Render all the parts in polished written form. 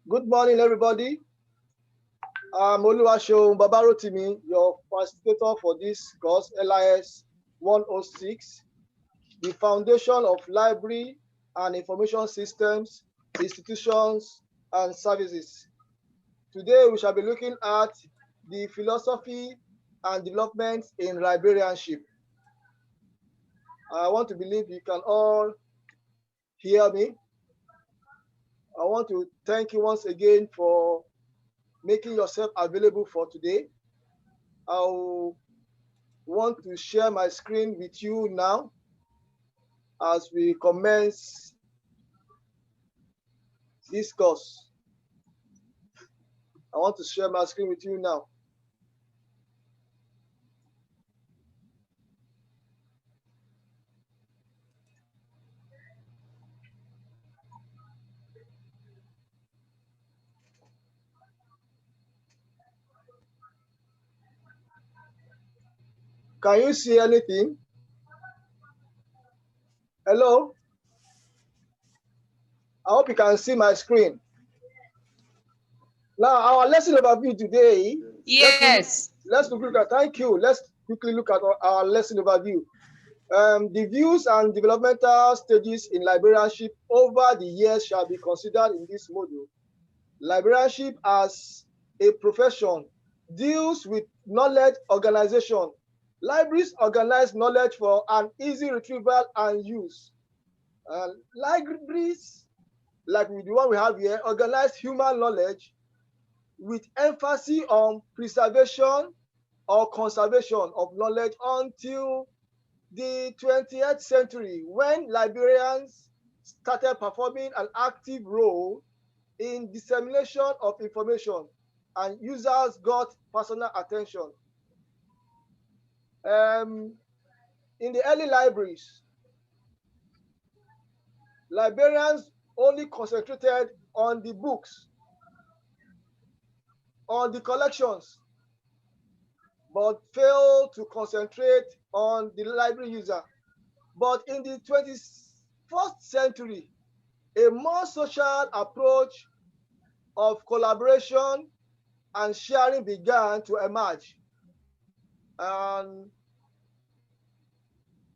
Good morning, everybody. I'm Oluwaseun Babarotimi, your facilitator for this course, LIS106, the foundation of library and information systems, institutions, and services. Today, we shall be looking at the philosophy and development in librarianship. I want to believe you can all hear me. I want to thank you once again for making yourself available for today. I want to share my screen with you now as we commence this course. I want to share my screen with you now. Can you see anything? Hello? I hope you can see my screen. Now, our lesson overview today. Yes. Let's quickly look at, thank you. Let's quickly look at our lesson overview. The views and developmental stages in librarianship over the years shall be considered in this module. Librarianship as a profession deals with knowledge organization. Libraries organize knowledge for an easy retrieval and use. Libraries, like the one we have here, organize human knowledge with emphasis on preservation or conservation of knowledge until the 20th century, when librarians started performing an active role in dissemination of information and users got personal attention. In the early libraries, librarians only concentrated on the books, on the collections, but failed to concentrate on the library user. But in the 21st century, a more social approach of collaboration and sharing began to emerge. And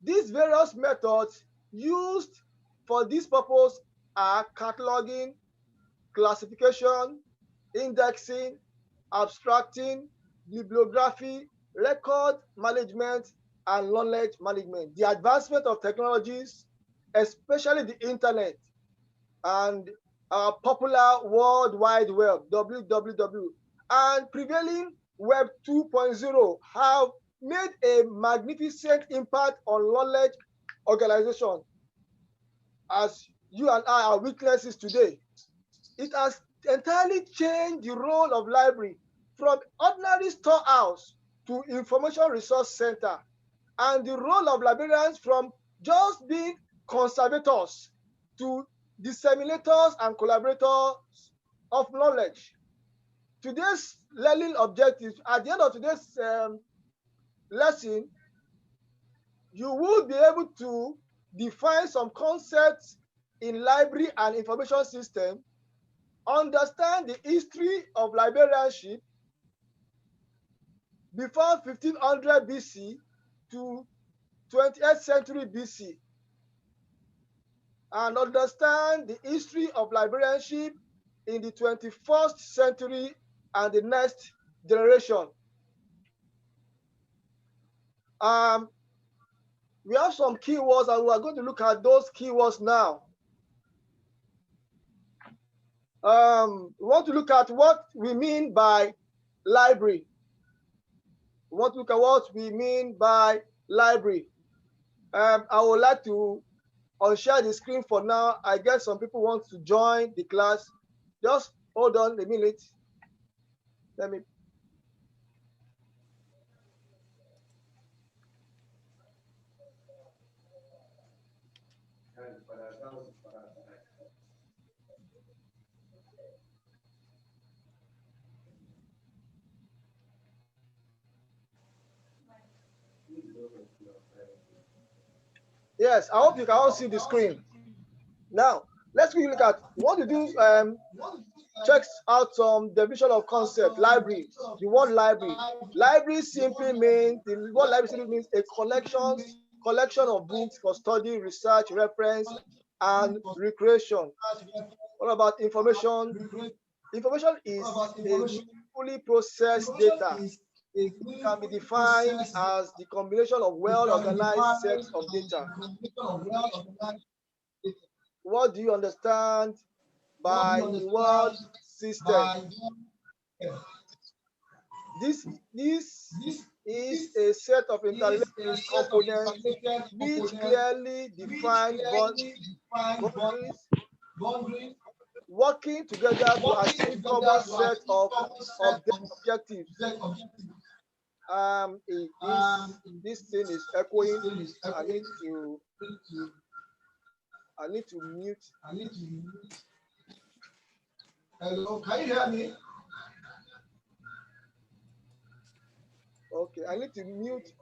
these various methods used for this purpose are cataloging, classification, indexing, abstracting, bibliography, record management, and knowledge management. The advancement of technologies, especially the internet and our popular World Wide Web, WWW, and prevailing Web 2.0 have made a magnificent impact on knowledge organization, as you and I are witnesses today. It has entirely changed the role of library from ordinary storehouse to information resource center, and the role of librarians from just being conservators to disseminators and collaborators of knowledge. Today's learning objective, at the end of today's lesson, you will be able to define some concepts in library and information system, understand the history of librarianship before 1500 BC to 20th century BC, and understand the history of librarianship in the 21st century and the next generation. We have some keywords and we are going to look at those keywords now. We want to look at what we mean by library. We want to look at what we mean by library. I would like to unshare the screen for now. I guess some people want to join the class. Just hold on a minute. Let me. Yes, I hope you can all see the screen. Now, let's quickly look at what to do. check out some definition of concept. Library. The word library. Library simply means, the word library simply means a collection of books for study, research, reference, and recreation. What about information? Information is a meaningfully processed data. It can be defined as the combination of well-organized sets of data. What do you understand by the word system? This is a set of interrelated components which clearly define boundaries, working together to achieve common set of objectives. This thing is echoing. I need to mute. Hello, can you hear me? Okay, I need to mute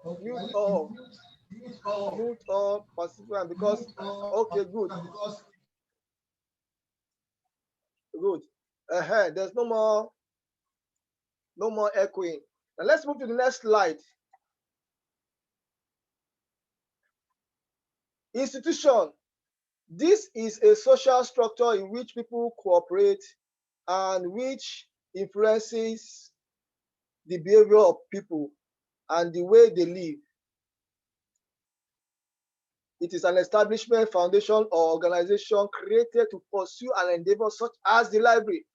all participants because okay, good. There's no more echoing. Now let's move to the next slide. Institution. This is a social structure in which people cooperate and which influences the behavior of people and the way they live. It is an establishment, foundation, or organization created to pursue an endeavor such as the library.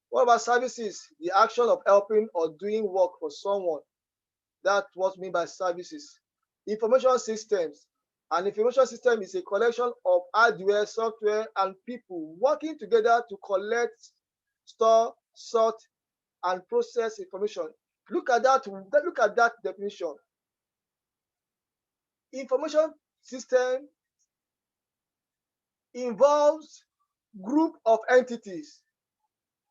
What about services? The action of helping or doing work for someone. That's what I mean by services. Information systems. An information system is a collection of hardware, software, and people working together to collect, store, sort, and process information. Look at that definition. Information system involves group of entities,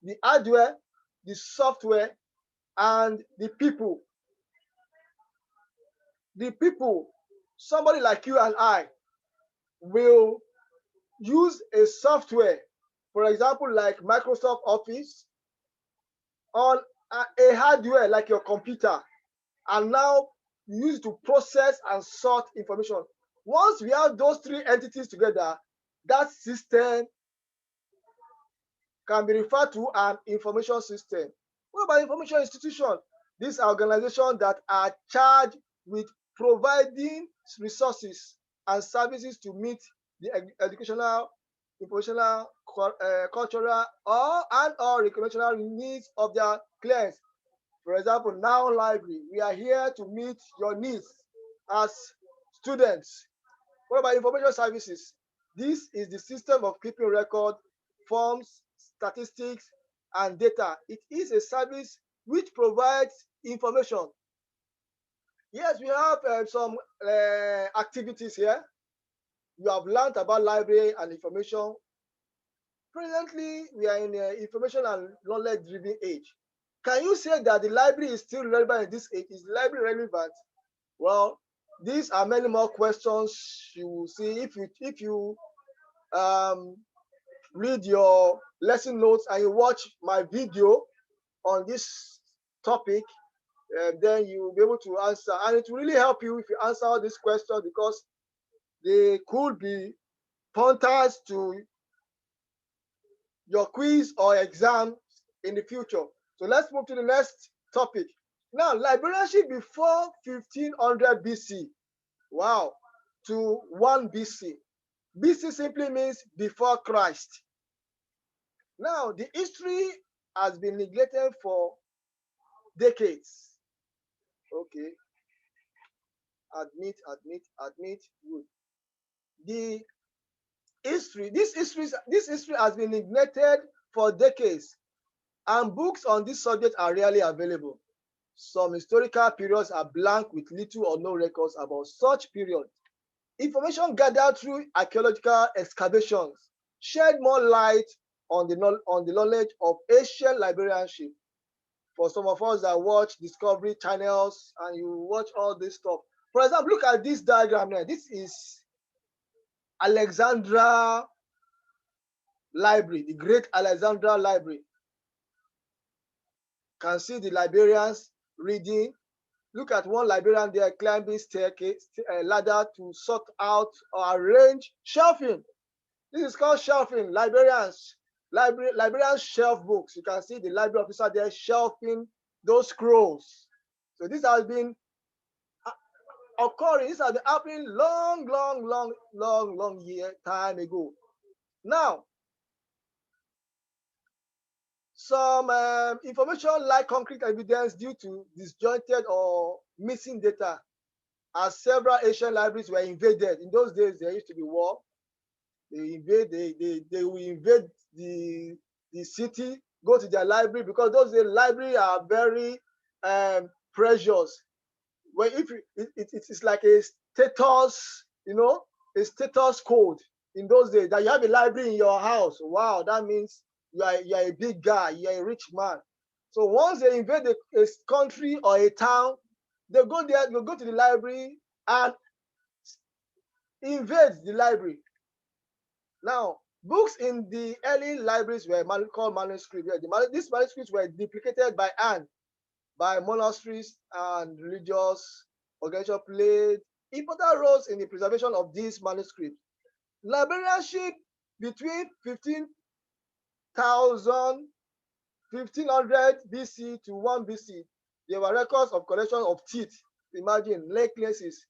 the hardware, the software, and the people. The people, somebody like you and I, will use a software, for example, like Microsoft Office, on a hardware like your computer, and now use it to process and sort information. Once we have those three entities together, that system can be referred to an information system. What about information institution? These are organizations that are charged with providing resources and services to meet the educational, informational, cultural, or recreational needs of their clients. For example, Now Library, we are here to meet your needs as students. What about information services? This is the system of keeping record, forms, statistics, and data. It is a service which provides information. Yes, we have some activities here. You have learned about library and information. Presently, we are in an information and knowledge-driven age. Can you say that the library is still relevant in this age? Is the library relevant? Well, these are many more questions you will see if you read your lesson notes and you watch my video on this topic. Then you will be able to answer, and it will really help you if you answer all these questions because they could be pointers to your quiz or exam in the future. So let's move to the next topic. Now, librarianship before 1500 BC, wow, to 1 BC. BC simply means before Christ. Now, the history has been neglected for decades. Okay. Admit. Good. This history has been neglected for decades, and books on this subject are rarely available. Some historical periods are blank with little or no records about such periods. Information gathered through archaeological excavations shed more light on the knowledge of ancient librarianship. For some of us that watch Discovery channels and you watch all this stuff. For example, look at this diagram here. This is Alexandria library, the Great Alexandria Library. Can see the librarians reading. Look at one librarian there climbing staircase, ladder to sort out or arrange shelving. This is called shelving. Librarians shelf books. You can see the library officer there shelving those scrolls. So this has been occurring. This has been happening long year time ago. Now, some information like concrete evidence due to disjointed or missing data, as several Asian libraries were invaded. In those days, there used to be war. They will invade the city, go to their library, because those libraries are very precious. Well, if it's like a status, a status code in those days that you have a library in your house. Wow, that means you are a big guy, you are a rich man. So once they invade a country or a town, they go there, they go to the library and invade the library. Now, books in the early libraries were called manuscripts. These manuscripts were duplicated by hand by monasteries and religious organizations played important roles in the preservation of these manuscripts. Librarianship between 1500 BC to 1 BC, there were records of collection of teeth. Imagine necklaces,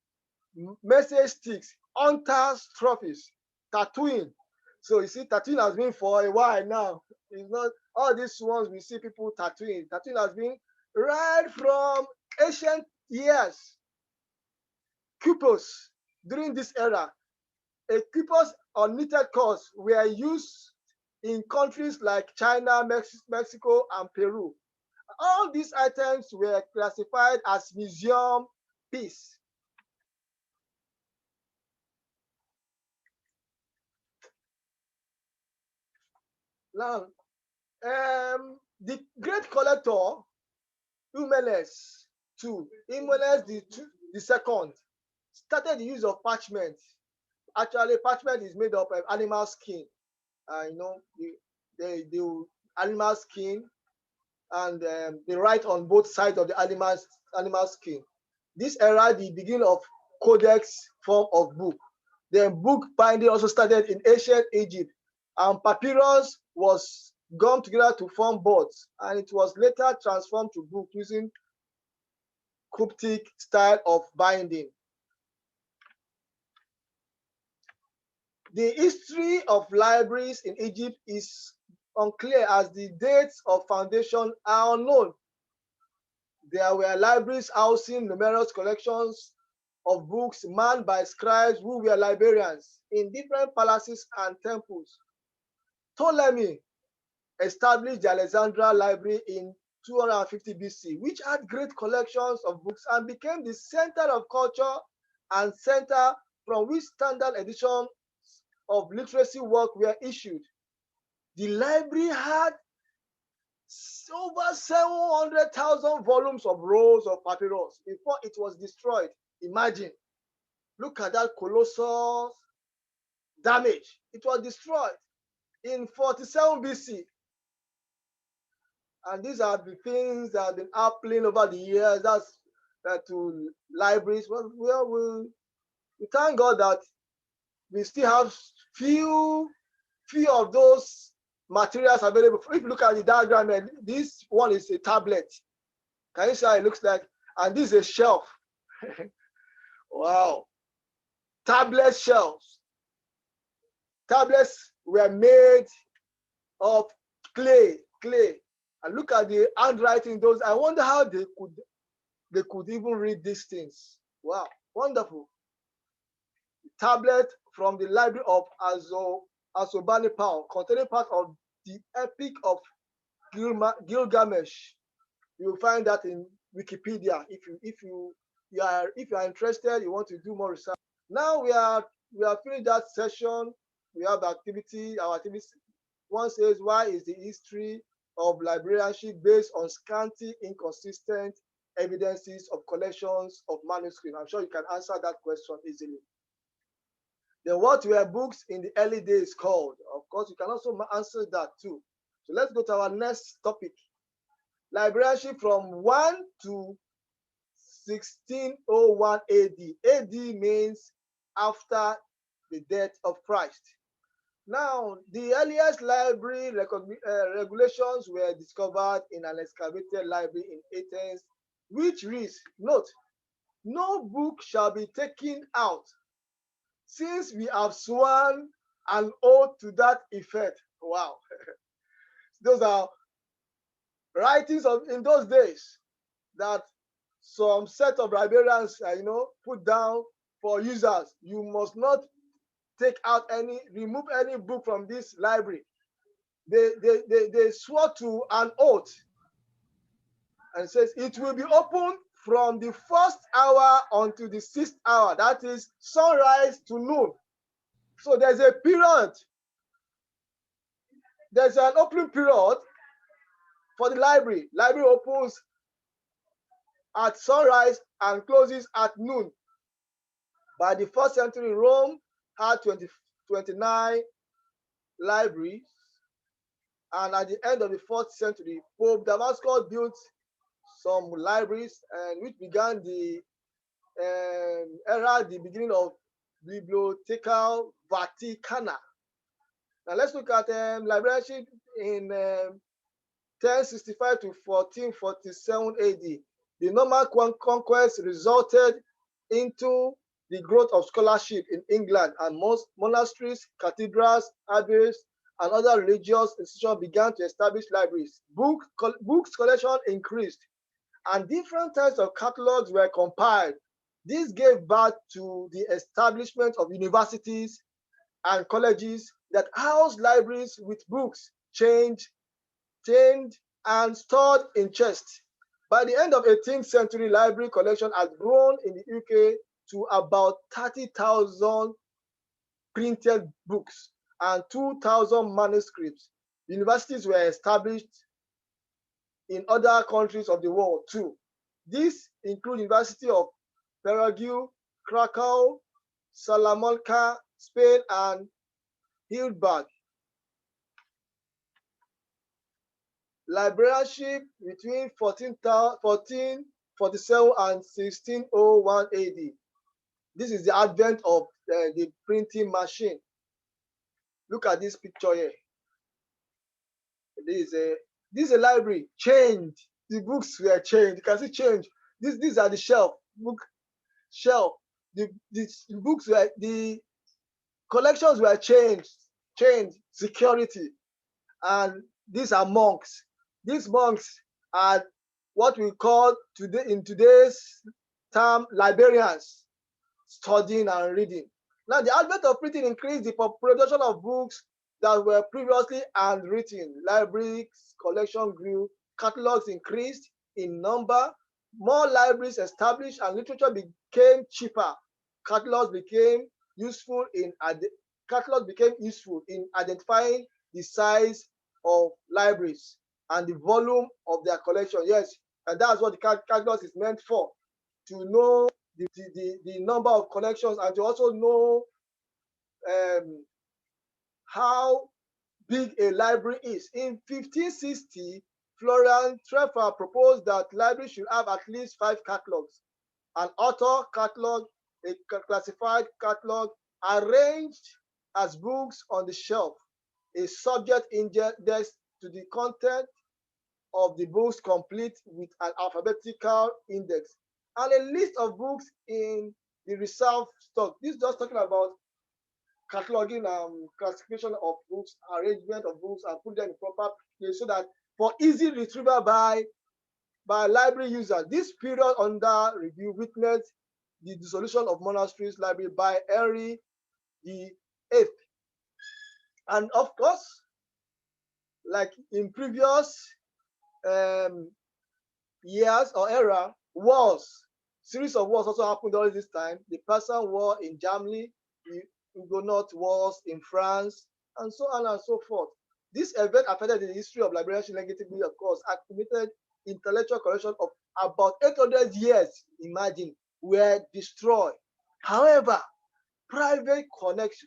message sticks, hunters' trophies, tattooing. So you see, tattooing has been for a while now. It's not all these ones we see people tattooing. Tattooing has been right from ancient years. Quipus during this era, a quipus or knitted cords were used in countries like China, Mexico, and Peru. All these items were classified as museum piece. Now, the great collector, Humeles II, Humeles the second, started the use of parchment. Actually, parchment is made up of animal skin. The animal skin, and they write on both sides of the animal skin. This era, the beginning of codex form of book. Then book binding also started in ancient Egypt, and papyrus was gummed together to form boards, and it was later transformed to book using cryptic style of binding. The history of libraries in Egypt is unclear, as the dates of foundation are unknown. There were libraries housing numerous collections of books manned by scribes who were librarians in different palaces and temples. Ptolemy established the Alexandria Library in 250 BC, which had great collections of books and became the center of culture and center from which standard editions of literacy work were issued. The library had over 700,000 volumes of rolls of papyrus before it was destroyed. Imagine, look at that colossal damage. It was destroyed in 47 BC. And these are the things that have been happening over the years. That's to libraries. Well, we thank God that we still have few of those materials available. If you look at the diagram, this one is a tablet. Can you see how it looks like? And this is a shelf. Wow. Tablet shelves. Tablets were made of clay. And look at the handwriting. Those, I wonder how they could even read these things. Wow, wonderful. Tablet from the library of Asurbanipal, containing part of the Epic of Gilgamesh. You will find that in Wikipedia. If you are interested, you want to do more research. Now we are finished that session. We have activity. Our activity one says, why is the history of librarianship based on scanty, inconsistent evidences of collections of manuscripts? I'm sure you can answer that question easily. Then what were books in the early days called? Of course, you can also answer that too. So let's go to our next topic. Librarianship from 1 to 1601 AD. AD means after the death of Christ. Now, the earliest library regulations were discovered in an excavated library in Athens, which reads, note, no book shall be taken out, since we have sworn an oath to that effect. Wow. Those are writings of in those days that some set of librarians, put down for users. You must not remove any book from this library. They swore to an oath and says it will be open from the first hour until the 6th hour. That is sunrise to noon. So there's a period. There's an opening period for the library. Library opens at sunrise and closes at noon. By the 1st century, Rome had 29 libraries. And at the end of the 4th century, Pope Damascus built some libraries, and which began the era, the beginning of Bibliotheca Vaticana. Now let's look at librarianship in 1065 to 1447 AD. The Norman conquest resulted into the growth of scholarship in England, and most monasteries, cathedrals, abbeys, and other religious institutions began to establish libraries. Books collection increased, and different types of catalogs were compiled. This gave birth to the establishment of universities and colleges that housed libraries with books chained and stored in chests. By the end of 18th century, library collection had grown in the UK to about 30,000 printed books and 2,000 manuscripts. Universities were established in other countries of the world too. These include University of Perugia, Krakow, Salamanca, Spain, and Heidelberg. Librarianship between 1447 and 1601 AD. This is the advent of the printing machine. Look at this picture here. This is a library, chained. The books were chained. You can see change. These are the book shelf. The books were, the collections were chained, security. And these are monks. These monks are what we call today, in today's term, librarians, studying and reading. Now, the advent of printing increased the production of books that were previously handwritten. Libraries collection grew, catalogs increased in number, more libraries established, and literature became cheaper. Catalogs became useful in identifying the size of libraries and the volume of their collection. Yes, and that's what the catalog is meant for, to know the number of collections, and to also know how big a library is. In 1560, Florian Treffer proposed that libraries should have at least 5 catalogs: an author catalog, a classified catalog, arranged as books on the shelf, a subject index to the content of the books complete with an alphabetical index, and a list of books in the reserve stock. This is just talking about cataloging and classification of books, arrangement of books, and put them in proper place so that for easy retrieval by library users. This period under review witnessed the dissolution of monasteries library by Henry VIII. And of course, like in previous years or era, series of wars also happened during this time. The Persian War in Germany, the Huguenot wars in France, and so on and so forth. This event affected the history of librarianship negatively, of course, accumulated intellectual collection of about 800 years, imagine, were destroyed. However, private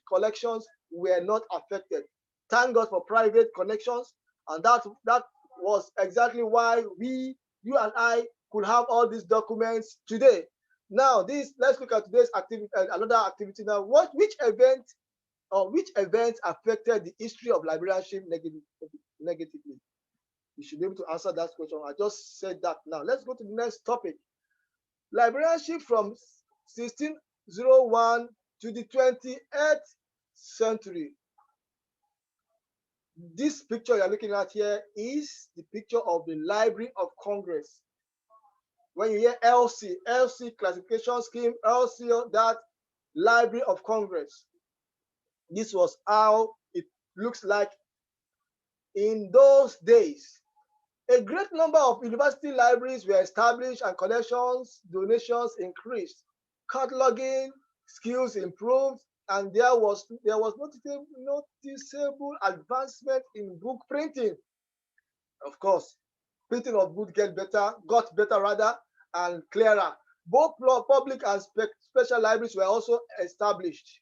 collections were not affected. Thank God for private connections, and that was exactly why you and I could have all these documents today. Now, let's look at today's activity, another activity now. Which events affected the history of librarianship negatively? You should be able to answer that question. I just said that now. Let's go to the next topic. Librarianship from 1601 to the 28th century. This picture you're looking at here is the picture of the Library of Congress. When you hear LC classification scheme, LC, that Library of Congress. This was how it looks like in those days. A great number of university libraries were established and collections, donations increased. Cataloging skills improved, and there was noticeable advancement in book printing. Of course, printing of books got better and clearer. Both public and special libraries were also established.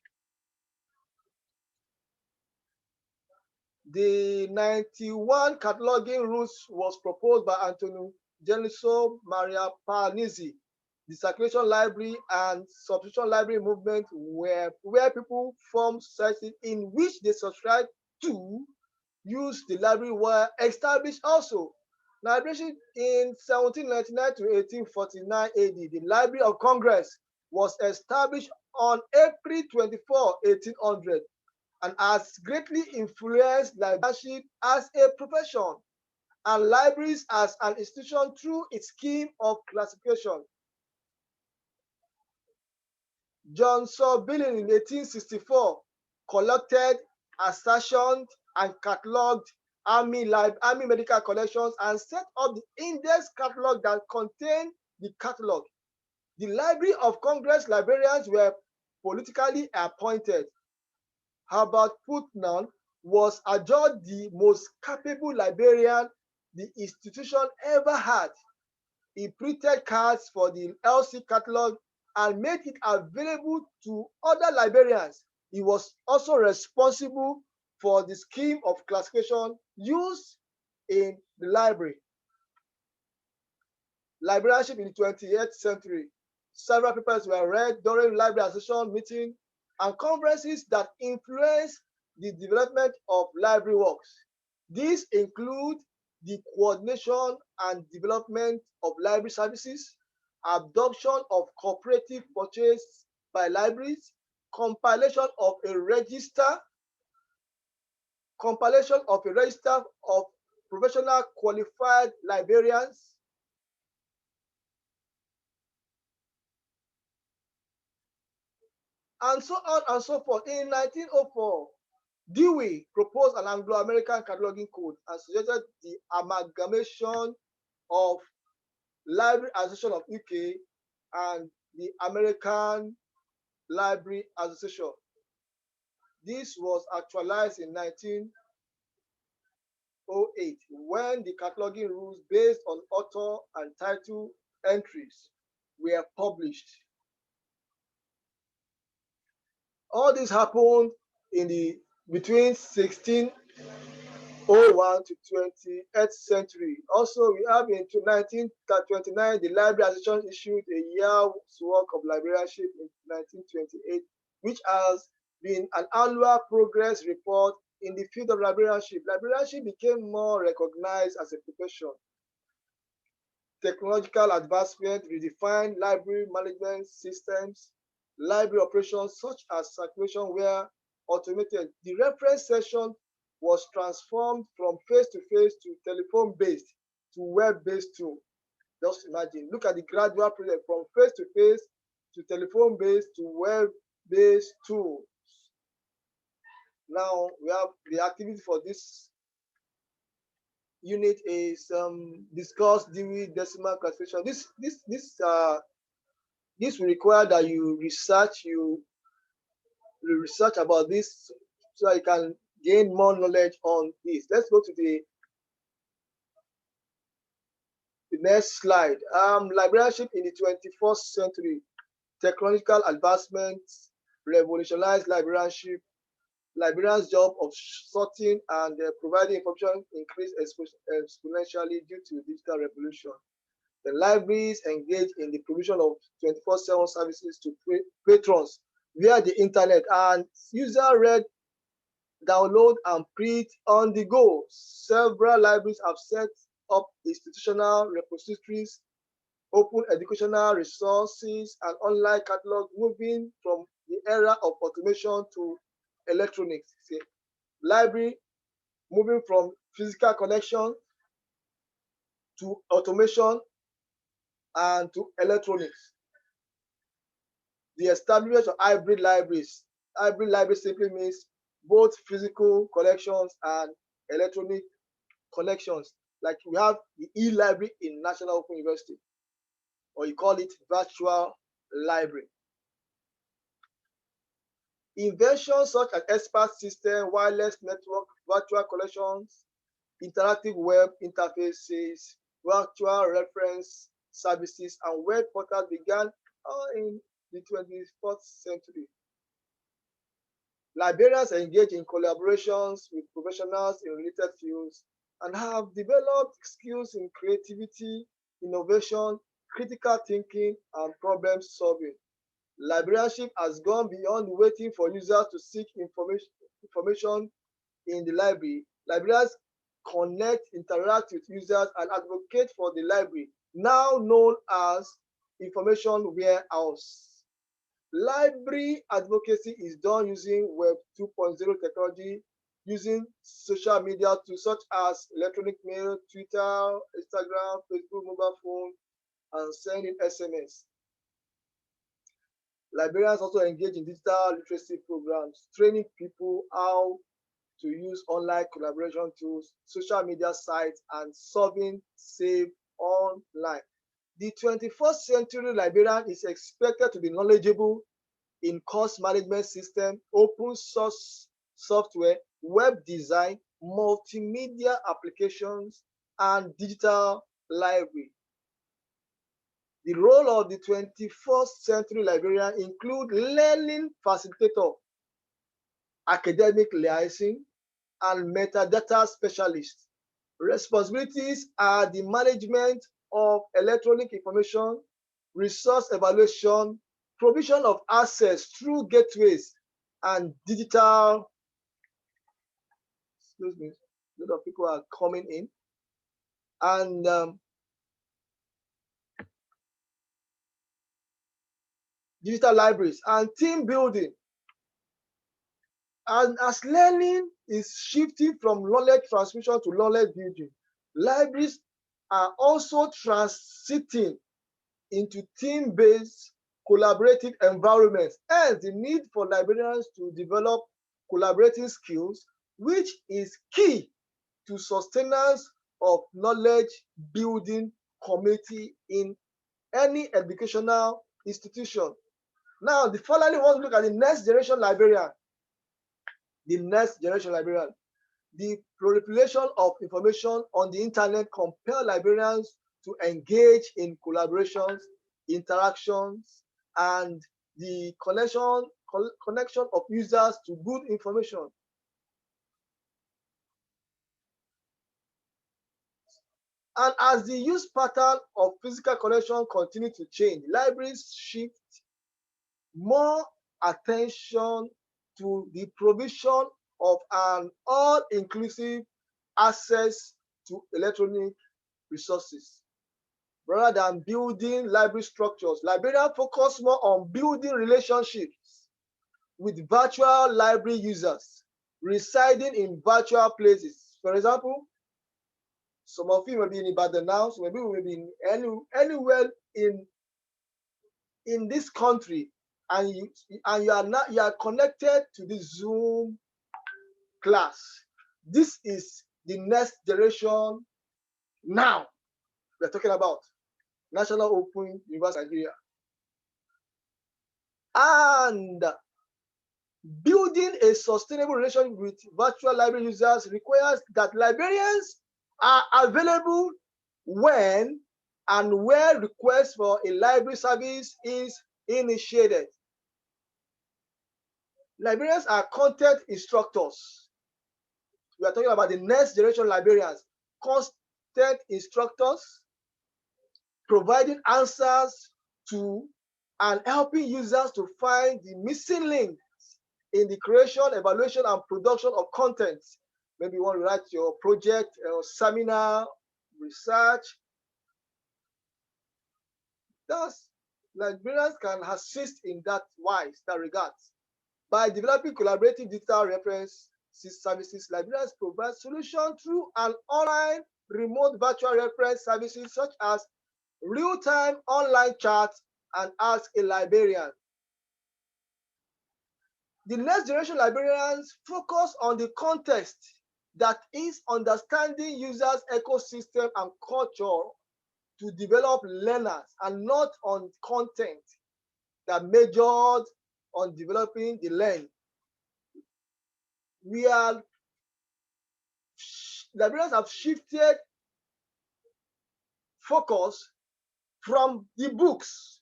The 91 cataloging rules was proposed by Antonio Geniso Maria Panizzi. The circulation library and subscription library movement were where people formed societies in which they subscribed to use the library were established also. Library in 1799 to 1849 AD, the Library of Congress was established on April 24, 1800. And has greatly influenced librarianship as a profession and libraries as an institution through its scheme of classification. John Billing in 1864 collected, ascertained, and catalogued Army medical collections and set up the index catalog that contained the catalog. The Library of Congress librarians were politically appointed. Herbert Putnam was adjudged the most capable librarian the institution ever had. He printed cards for the LC catalog and made it available to other librarians. He was also responsible for the scheme of classification used in the library. Librarianship in the 28th century. Several papers were read during library association meetings and conferences that influence the development of library works. These include the coordination and development of library services, adoption of cooperative purchase by libraries, compilation of a register of professional qualified librarians, and so on and so forth. In 1904, Dewey proposed an Anglo-American cataloging code and suggested the amalgamation of Library Association of UK and the American Library Association. This was actualized in 1908 when the cataloging rules based on author and title entries were published. All this happened between 1601 to 20th century. Also, we have in 1929, the Library Association issued a year's work of librarianship in 1928, which has been an annual progress report in the field of librarianship. Librarianship became more recognized as a profession. Technological advancement redefined library management systems. Library operations such as circulation were automated. The reference session was transformed from face-to-face to telephone-based to web-based tool. Just imagine, look at the gradual process from face-to-face to telephone-based to web-based tools. Now we have the activity for this unit is discuss Dewey Decimal Classification. This will require that you research about this so you can gain more knowledge on this. Let's go to the next slide. Librarianship in the 21st century, technological advancements revolutionized librarianship. Librarians' job of sorting and providing information increased exponentially due to digital revolution. The libraries engage in the provision of 24/7 services to patrons via the internet, and user read, download, and print on the go. Several libraries have set up institutional repositories, open educational resources, and online catalog, moving from the era of automation to electronics. See, library moving from physical collection to automation and to electronics. The establishment of hybrid libraries. Hybrid library simply means both physical collections and electronic collections. Like we have the e-library in National Open University, or you call it virtual library. Inventions such as expert system, wireless network, virtual collections, interactive web interfaces, virtual reference services, and web portals began in the 21st century. Librarians engage in collaborations with professionals in related fields and have developed skills in creativity, innovation, critical thinking, and problem solving. Librarianship has gone beyond waiting for users to seek information in the library. Librarians connect, interact with users, and advocate for the library, now known as information warehouse. Library advocacy is done using Web 2.0 technology, using social media tools such as electronic mail, Twitter, Instagram, Facebook, mobile phone, and sending SMS. Librarians also engage in digital literacy programs, training people how to use online collaboration tools, social media sites, and solving SAVE online. The 21st century librarian is expected to be knowledgeable in course management system, open source software, web design, multimedia applications, and digital library. The role of the 21st century librarian include learning facilitator, academic liaison, and metadata specialist. Responsibilities are the management of electronic information, resource evaluation, provision of access through gateways, and digital, excuse me, a lot of people are coming in, and digital libraries and team building. And as learning is shifting from knowledge transmission to knowledge building, libraries are also transiting into team-based collaborative environments. Hence, the need for librarians to develop collaborating skills, which is key to sustenance of knowledge building community in any educational institution. Now, the following one, look at the next generation librarian. The next generation librarian. The proliferation of information on the internet compel librarians to engage in collaborations, interactions, and the connection of users to good information. And as the use pattern of physical collection continue to change, libraries shift more attention to the provision of an all-inclusive access to electronic resources. Rather than building library structures, librarians focus more on building relationships with virtual library users residing in virtual places. For example, some of you may be in Ibadan now, some of you may be in anywhere in this country, and you are connected to the Zoom class. This is the next generation now we're talking about. National Open University Nigeria. And building a sustainable relationship with virtual library users requires that librarians are available when and where requests for a library service is initiated. Librarians are content instructors. We are talking about the next generation librarians, content instructors, providing answers to and helping users to find the missing links in the creation, evaluation, and production of content. Maybe you want to write your project or seminar, research. Thus, librarians can assist in that regard. By developing collaborative digital reference services, librarians provide solutions through an online remote virtual reference services such as real-time online chat and Ask a Librarian. The next generation librarians focus on the context, that is understanding users' ecosystem and culture to develop learners, and not on content that majored on developing the learn. Librarians have shifted focus from the books.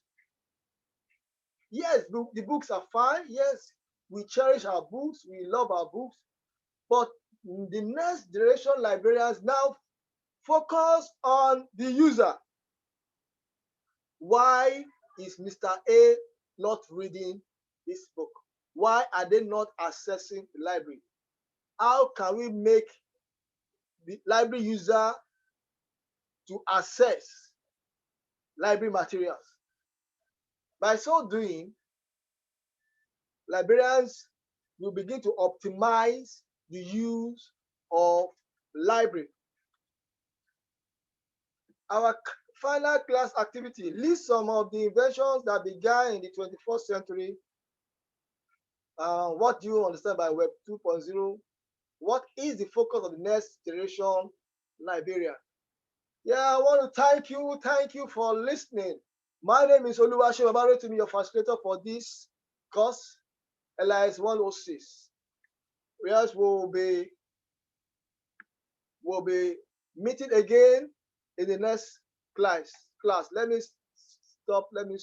Yes, the books are fine. Yes, we cherish our books. We love our books. But the next generation librarians now focus on the user. Why is Mr. A not reading this book? Why are they not accessing the library? How can we make the library user to access library materials? By so doing, librarians will begin to optimize the use of library. Our final class activity lists some of the inventions that began in the 21st century. What do you understand by Web 2.0? What is the focus of the next generation librarian? Yeah, I want to thank you for listening. My name is Oluwaseun Babarotimi, your facilitator for this course, LIS106. Whereas we'll be meeting again in the next class. Let me stop. Let me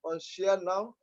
unshare now.